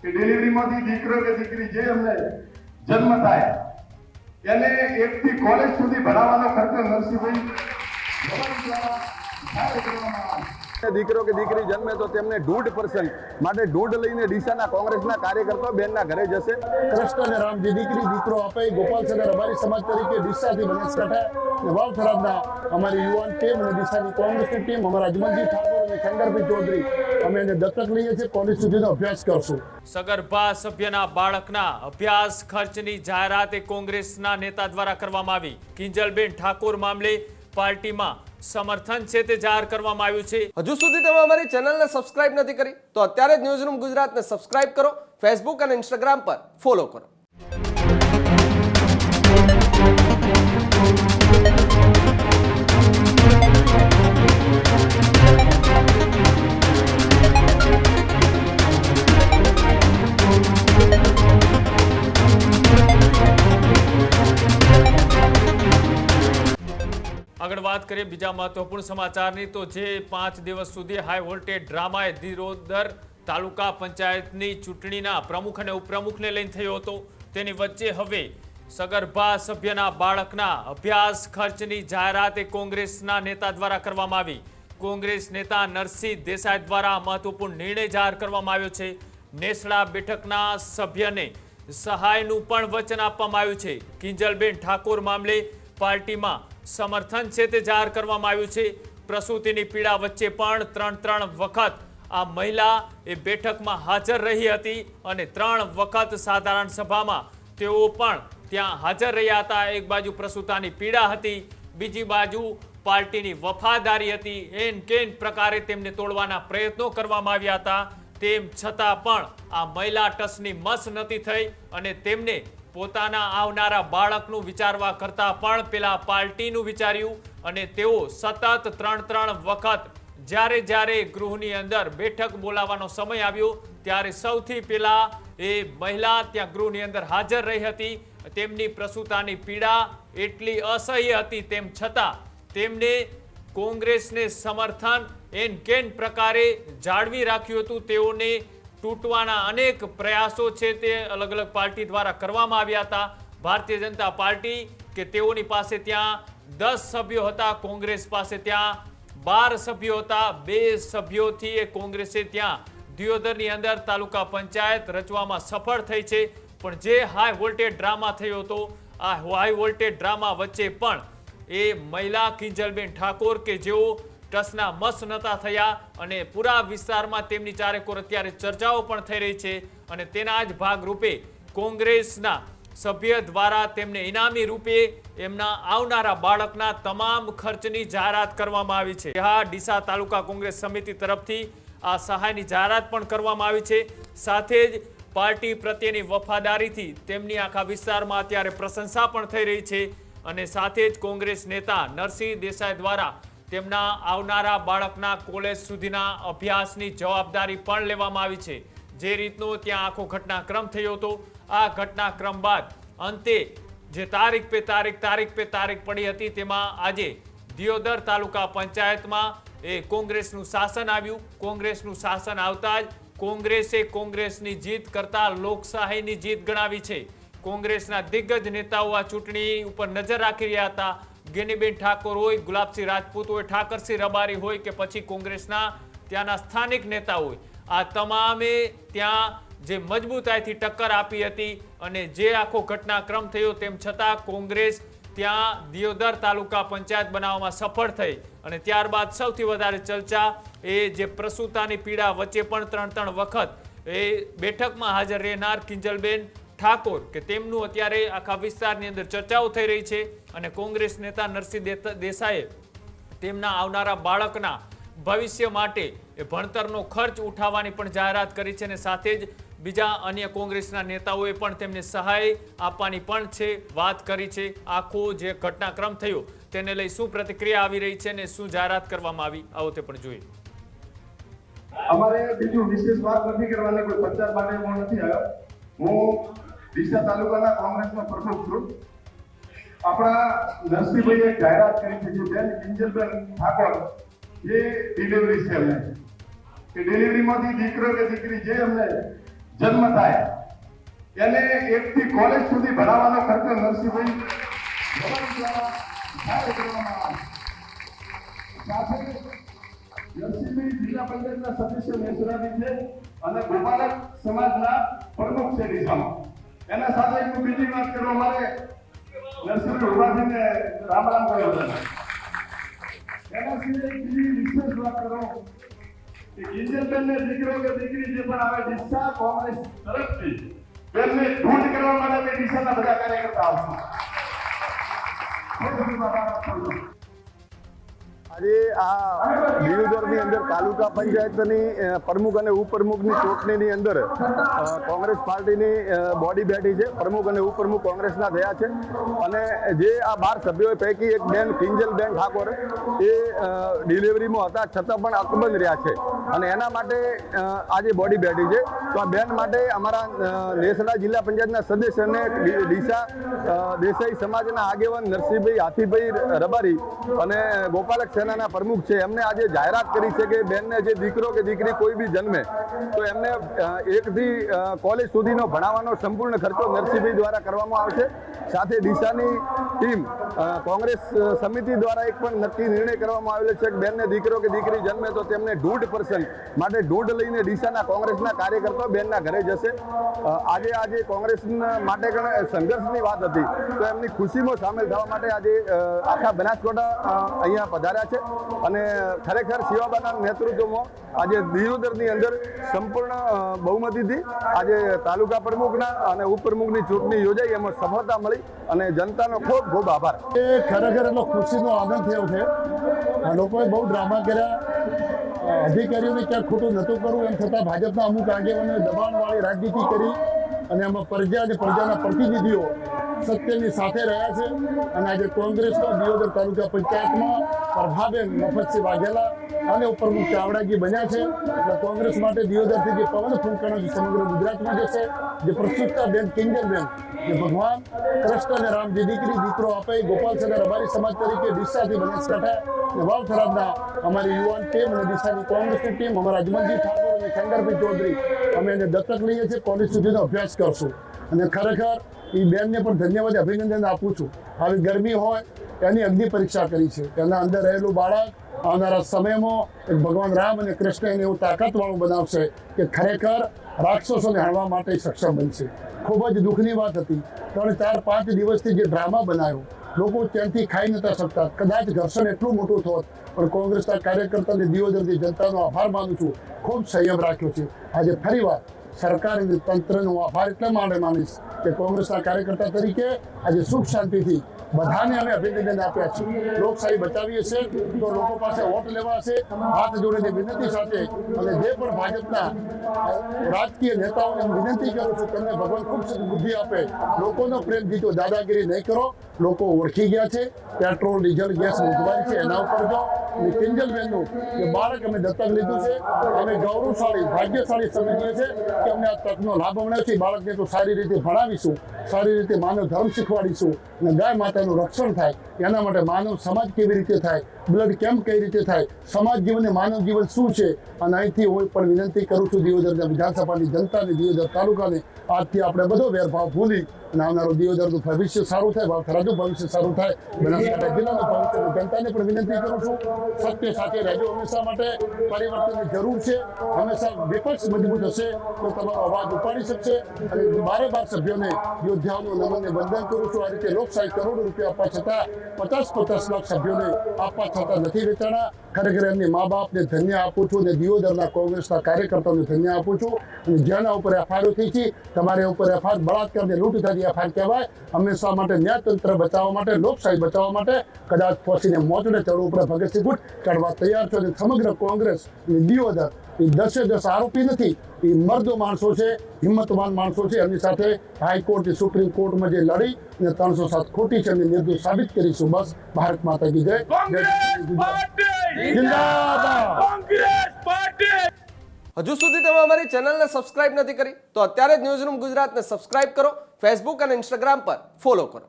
કે ડિલિવરીમાંથી દીકરો કે દીકરી જે અમને જન્મ થાય એને 1 થી કોલેજ સુધી ભણાવવાનો ખર્ચો નરસિંહભાઈ દીકરો કે દીકરી જન્મે તો તેમને 1.5% માટે 1.5 લઈને ડીસાના કોંગ્રેસના કાર્યકર્તાઓ બેનના ઘરે જશે। કૃષ્ણ અને રામજી દીકરી દીકરો અપાઈ ગોપાલ સગર અમારી સમાજ તરીકે ડીસાથી બનાસકાંઠા વાવ થરાદના અમારી યુવાન ટીમ અને ડીસાની કોંગ્રેસની ટીમ અમારા અજમલજી ઠાકોર અને શંકરભાઈ ચૌધરી અમે એને દત્તક લઈએ છીએ, કોલેજ સુધીનો અભ્યાસ કરશું। સગર્ભા સભ્યના બાળકના અભ્યાસ ખર્ચની જાહેરાત કોંગ્રેસના નેતા દ્વારા કરવામાં આવી। કિંજલબેન ઠાકોર મામલે પાર્ટીમાં સમર્થન છે તે જાહેર કરવામાં આવ્યું છે। હજુ સુધી તમે અમારી ચેનલને સબસ્ક્રાઇબ નથી કરી તો અત્યારે જ ન્યૂઝરૂમ ગુજરાતને સબસ્ક્રાઇબ કરો, ફેસબુક અને ઇન્સ્ટાગ્રામ પર ફોલો કરો। આગળ વાત કરીએ બીજા મહત્વપૂર્ણ સમાચારની તો જે 5 દિવસ સુધી હાઈ વોલ્ટેજ ડ્રામાએ દિયોદર તાલુકા પંચાયતની ચૂંટણીના પ્રમુખ અને ઉપપ્રમુખને લઈને થયો હતો તેની વચ્ચે હવે સગર્ભા સભ્યના બાળકના અભ્યાસ ખર્ચની જાહેરાત કોંગ્રેસના નેતા દ્વારા કરવામાં આવી। કોંગ્રેસ નેતા નરસિંહ દેસાઈ દ્વારા મહત્વપૂર્ણ નિર્ણય જાહેર કરવામાં આવ્યો છે। નેસડા બેઠકના સભ્યને સહાયનું પણ વચન આપવામાં આવ્યું છે। કિંજલબેન ઠાકોર મામલે પાર્ટીમાં સમર્થન છે તે જાહેર કરવામાં આવ્યું છે। પ્રસૂતિની પીડા વચ્ચે પણ 3 વખત આ મહિલા એ બેઠકમાં હાજર રહી હતી અને 3 વખત સાધારણ સભામાં તેઓ પણ ત્યાં હાજર રહ્યા હતા। એક બાજુ પ્રસૂતાની પીડા હતી, બીજી બાજુ પાર્ટીની વફાદારી હતી। એન કેન પ્રકારે તેમને તોડવાના પ્રયત્નો કરવામાં આવ્યા હતા, તેમ છતાં પણ આ મહિલા ટસની મસ નથી થઈ અને તેમને પોતાના આવનારા બાળકનું વિચારવા કરતા પણ પેલા પાર્ટીનું વિચાર્યું અને તેઓ સતત 3 વખત જ્યારે ગૃહની અંદર બેઠક બોલાવવાનો સમય આવ્યો ત્યારે સૌથી પહેલા એ મહિલા ત્યાં ગૃહની અંદર હાજર રહી હતી। તેમની પ્રસૂતાની પીડા એટલી અસહ્ય હતી તેમ છતાં તેમને કોંગ્રેસને સમર્થન એન કેન પ્રકારે જાળવી રાખ્યું હતું। તેઓને તૂટવાના અનેક પ્રયાસો છે તે અલગ અલગ પાર્ટી દ્વારા કરવામાં આવ્યા હતા। ભારતીય જનતા પાર્ટી કે તેઓની પાસે ત્યાં 10 સભ્યો હતા, કોંગ્રેસ પાસે ત્યાં 12 સભ્યો હતા। 2 સભ્યોથી એ કોંગ્રેસે ત્યાં દિયોદરની અંદર તાલુકા પંચાયત રચવામાં સફળ થઈ છે। પણ જે હાઈ વોલ્ટેજ ડ્રામા થયો હતો આ હાઈ વોલ્ટેજ ડ્રામા વચ્ચે પણ એ મહિલા કિંજલબેન ઠાકોર કે જેઓ ટસના મસ નતા થયા અને પૂરા વિસ્તારમાં તેમની ચારેકોર અત્યારે ચર્ચાઓ પણ થઈ રહી છે અને તેના જ ભાગરૂપે કોંગ્રેસના સભ્ય દ્વારા તેમને ઇનામી રૂપે એમના આવનારા બાળકના તમામ ખર્ચની જાહેરાત કરવામાં આવી છે। હા, ડીસા તાલુકા કોંગ્રેસ સમિતિ તરફથી આ સહાયની જાહેરાત પણ કરવામાં આવી છે। સાથે જ પાર્ટી પ્રત્યેની વફાદારીથી તેમની આખા વિસ્તારમાં અત્યારે પ્રશંસા પણ થઈ રહી છે અને સાથે જ કોંગ્રેસ નેતા નરસિંહ દેસાઈ દ્વારા તેમના આવનારા બાળકના કોલેજ સુધીના અભ્યાસની જવાબદારી પણ લેવામાં આવી છે। જે રીતનો ત્યાં આખો ઘટનાક્રમ થયો હતો આ ઘટનાક્રમ બાદ અંતે જે તારીખ પે તારીખ પડી હતી તેમાં આજે દિયોદર તાલુકા પંચાયતમાં એ કોંગ્રેસનું શાસન આવ્યું। કોંગ્રેસનું શાસન આવતા જ કોંગ્રેસે કોંગ્રેસની જીત કરતા લોકશાહીની જીત ગણાવી છે। કોંગ્રેસના દિગ્ગજ નેતાઓ આ ચૂંટણી ઉપર નજર રાખી રહ્યા હતા। ગેનીબેન ઠાકોર હોય, ગુલાબસિંહ રાજપૂત હોય, ઠાકરસિંહ રબારી હોય કે પછી કોંગ્રેસના ત્યાંના સ્થાનિક નેતા હોય, આ તમામે ત્યાં જે મજબૂતાઈથી ટક્કર આપી હતી અને જે આખો ઘટનાક્રમ થયો તેમ છતાં કોંગ્રેસ ત્યાં દિયોદર તાલુકા પંચાયત બનાવવામાં સફળ થઈ અને ત્યારબાદ સૌથી વધારે ચર્ચા એ જે પ્રસૂતાની પીડા વચ્ચે પણ 3 વખત એ બેઠકમાં હાજર રહેનાર કિંજલબેન ઠાકોર કે તેમનું અત્યારે આખા વિસ્તારની અંદર ચર્ચાઓ થઈ રહી છે અને કોંગ્રેસ નેતા નરસિંહ દેસાઈએ તેમના આવનારા બાળકના ભવિષ્ય માટે એ ભણતરનો ખર્ચ ઉઠાવવાની પણ જાહેરાત કરી છે અને સાથે જ બીજા અન્ય કોંગ્રેસના નેતાઓએ પણ તેમને સહાય આપવાની પણ છે વાત કરી છે। આખો જે ઘટનાક્રમ થયો તેને લઈ શું પ્રતિક્રિયા આવી રહી છે અને શું જાહેરાત કરવામાં આવી આવો તે પણ જોઈએ। અમારે બીજું વિશેષ વાત નથી કરવાની, કોઈ પ્રચાર માટે હું નથી આવ્યો। હું ડીસા તાલુકાના કોંગ્રેસનો પ્રમુખ છું। આપણા નરસિંહભાઈએ જાહેરાત કરી છે કે બેન કિંજલબેન ઠાકોર જે ડિલિવરી છે અમને કે ડિલિવરીમાંથી દીકરો કે દીકરી જે અમને જન્મ થાય એને 1 થી કોલેજ સુધી ભણાવવાનો ખર્ચો નરસિંહભાઈ રબારી દ્વારા જાહેર કરવામાં આવે. સાથે નરસિંહભાઈ જિલ્લા પંચાયતના સદસ્ય મહેસુરાની છે અને ગોપાલક સમાજના પ્રમુખ છે ડીસામાં. એના સાથે હું બીજી વાત કરવા મારે નરસિંહભાઈ ઉભાજીને રામ રામ કહ્યો છે. એના સિવાય બીજી વિશેષ વાત કરો કે કિંજલબેનને દીકરો કે દીકરી જે પણ આવે ડીસા કોંગ્રેસ તરફથી તેમને ઢૂંઢ કરવા માટે અમે ડીસાના બધા કાર્યકર્તા આવશું. આજે આ દિયોદરની અંદર તાલુકા પંચાયતની પ્રમુખ અને ઉપપ્રમુખની ચૂંટણીની અંદર કોંગ્રેસ પાર્ટીની બોડી બેઠી છે. પ્રમુખ અને ઉપપ્રમુખ કોંગ્રેસના થયા છે અને જે આ 12 સભ્યો પૈકી એક બેન કિંજલબેન ઠાકોર એ ડિલિવરીમાં હતા છતાં પણ અકબંધ રહ્યા છે અને એના માટે આજે બોડી બેઠી છે. તો આ બેન માટે અમારા નેસડા જિલ્લા પંચાયતના સદસ્ય અને ડીસા દેસાઈ સમાજના આગેવાન નરસિંહભાઈ હાથીભાઈ રબારી અને ગોપાલક સેનાના પ્રમુખ છે એમને આજે જાહેરાત કરી છે કે બેનને જે દીકરો કે દીકરી કોઈ બી જન્મે તો એમને 1 થી કોલેજ સુધીનો ભણાવવાનો સંપૂર્ણ ખર્ચો નરસિંહભાઈ દ્વારા કરવામાં આવશે. સાથે ડીસાની ટીમ કોંગ્રેસ સમિતિ દ્વારા એક પણ નક્કી નિર્ણય કરવામાં આવેલો છે કે બેનને દીકરો કે દીકરી જન્મે તો તેમને 1.5% માટે ઢૂંઢ લઈને ડીસાના કોંગ્રેસના કાર્યકર્તાઓ બેનના ઘરે જશે. આજે કોંગ્રેસ માટે સંઘર્ષની વાત હતી તો એમની ખુશીમાં સામેલ થવા માટે આજે આખા બનાસકાંઠા અહીંયા પધાર્યા છે અને ખરેખર શિવાબાના નેતૃત્વમાં આજે દિયોદરની અંદર સંપૂર્ણ બહુમતીથી આજે તાલુકા પ્રમુખના અને ઉપપ્રમુખની ચૂંટણી યોજાઈ એમાં સફળતા મળી અને જનતાનો ખૂબ ખૂબ આભાર. એ ખરેખર એટલો ખુશીનો આનંદ થયો છે. આ લોકોએ બહુ ડ્રામા કર્યા. અધિકારીઓને ક્યાંક ખોટું નહોતું કરવું એમ છતાં ભાજપના અમુક આગેવાનોએ દબાણવાળી રાજનીતિ કરી અને આમાં પ્રજા અને પ્રજાના પ્રતિનિધિઓ સત્યની સાથે રહ્યા છે અને આજે કોંગ્રેસનો દિયોદર તાલુકા પંચાયતમાં પ્રભાબેન મફતસિંહ વાઘેલા અને ઉપપ્રમુખ ચાવડાજી બન્યા છે. એટલે કોંગ્રેસ માટે દિયોદરથી જે પવન ફૂંકાણો જે સમગ્ર ગુજરાતમાં જશે, જે પ્રસ્તુતતાબેન કિંજલબેન જે ભગવાન કૃષ્ણ અને રામજી દીકરી દીકરો આપે ગોપાલ સગર રબારી સમાજ તરીકે ડીસાથી બનાસકાંઠા અને વાવ થરાદના અમારી યુવાન ટીમ અને ડીસાની કોંગ્રેસની ટીમ અમારા અજમલજી ઠાકોર અને ચંદરભાઈ ચૌધરી અમે એને દત્તક લઈએ છીએ. કોલેજ સુધીનો અભ્યાસ કરશું અને ખરેખર એ બેનને પણ ધન્યવાદ અભિનંદન આપું છું. આવી ગરમી હોય એની અગ્નિ પરીક્ષા કરી છે. એના અંદર રહેલું બાળક આવનારા સમયમાં એક ભગવાન રામ અને કૃષ્ણ એને એવું તાકાતવાળું બનાવશે કે ખરેખર રાક્ષસોને હાણવા માટે સક્ષમ બનશે. ખૂબ જ દુઃખની વાત હતી. 3, 4, 5 દિવસથી જે ડ્રામા બનાવ્યો, લોકો ત્યાંથી ખાઈ નતા શકતા. કદાચ ઘર્ષણ એટલું મોટું થોત પણ કોંગ્રેસના કાર્યકર્તાને દિયોદરની જનતાનો આભાર માનું છું. ખૂબ સંયમ રાખ્યો છે. આજે ફરીવાર સરકાર અને તંત્રનો આભાર એટલા માટે માનીશ કે કોંગ્રેસના કાર્યકર્તા તરીકે આજે સુખ શાંતિથી બધાને અમે અભિનંદન આપ્યા છે. લોકશાહી બચાવીએ છે તો લોકો પાસે વોટ લેવા છે. હાથ જોડીને વિનંતી સાથે અને જે પણ ભાજપના રાજકીય નેતાઓને વિનંતી કરું છું તેમને ભગવાન ખૂબ બુદ્ધિ આપે. લોકોનો પ્રેમ જીતો, દાદાગીરી નહીં કરો. લોકો ઓળખી ગયા છે. પેટ્રોલ, ડીઝલ, ગેસ મોંઘવારી છે એના ઉપર જો અને કિંજલબેનનું જે બાળક અમે દત્તક લીધું છે અમે ગૌરવશાળી ભાગ્યશાળી સમજીએ છીએ કે અમને આ તકનો લાભ મળ્યો છે. બાળકને તો સારી રીતે ભણાવીશું, સારી રીતે માનવ ધર્મ શીખવાડીશું અને ગાય માતાનું રક્ષણ થાય એના માટે માનવ સમાજ કેવી રીતે થાય, બ્લડ કેમ્પ કઈ રીતે થાય, સમાજ જીવન અને માનવ જીવન શું છે. અને અહીંથી હું પણ વિનંતી કરું છું દિયોદરના વિધાનસભાની જનતાને, દિયોદર તાલુકાને આજથી આપણે બધો વેરભાવ ભૂલી અને આવનારું દિયોદરનું ભવિષ્ય સારું થાય, વાવથરાનું ભવિષ્ય સારું થાય, બનાસકાંઠા જિલ્લાનું ભવિષ્ય. જનતાને પણ વિનંતી કરું છું સત્ય સાથે રહેજો. હંમેશા માટે પરિવર્તનની જરૂર છે. હંમેશા વિપક્ષ મજબૂત હશે તો તમારો અવાજ ઉપાડી શકશે. અને 12 સભ્યોને યોદ્ધાઓનું નમનને વંદન કરું છું. આ રીતે લોકશાહી કરોડો રૂપિયા આપવા છતાં 50 લાખ સભ્યોને આપવા છતાં નથી વેચાણા. ખરેખર એમની મા બાપને ધન્ય આપું છું અને દિયોદરના કોંગ્રેસના કાર્યકર્તાઓને ધન્ય આપું છું. અને જેના ઉપર એફઆઈઆર થઈ છે તમારે ઉપર એફઆઈઆર બળાત્કારને લૂંટ થતી એફઆઈઆર કહેવાય. હંમેશા માટે ન્યાયતંત્ર બચાવવા માટે, લોકશાહી બચાવવા માટે કદાચ પહોંચીને મોચડે ચડવું પડે ભગતસિંહ ગુટ ચડવા તૈયાર છો. અને સમગ્ર કોંગ્રેસ અને દિયોદર એ 10 આરોપી નથી, એ મર્દો માણસો છે, હિંમતવાન માણસો છે. એમની સાથે હાઈકોર્ટ, સુપ્રીમ કોર્ટમાં જે લડી અને 307 ખોટી છે અને નિર્દોષ સાબિત કરીશું. બસ ભારત માતા કી જય. હજુ સુધી તમે અમારી ચેનલને સબસ્ક્રાઇબ નથી કરી તો અત્યારે જ ન્યૂઝરૂમ ગુજરાતને સબસ્ક્રાઇબ કરો. ફેસબુક અને ઇન્સ્ટાગ્રામ પર ફોલો કરો.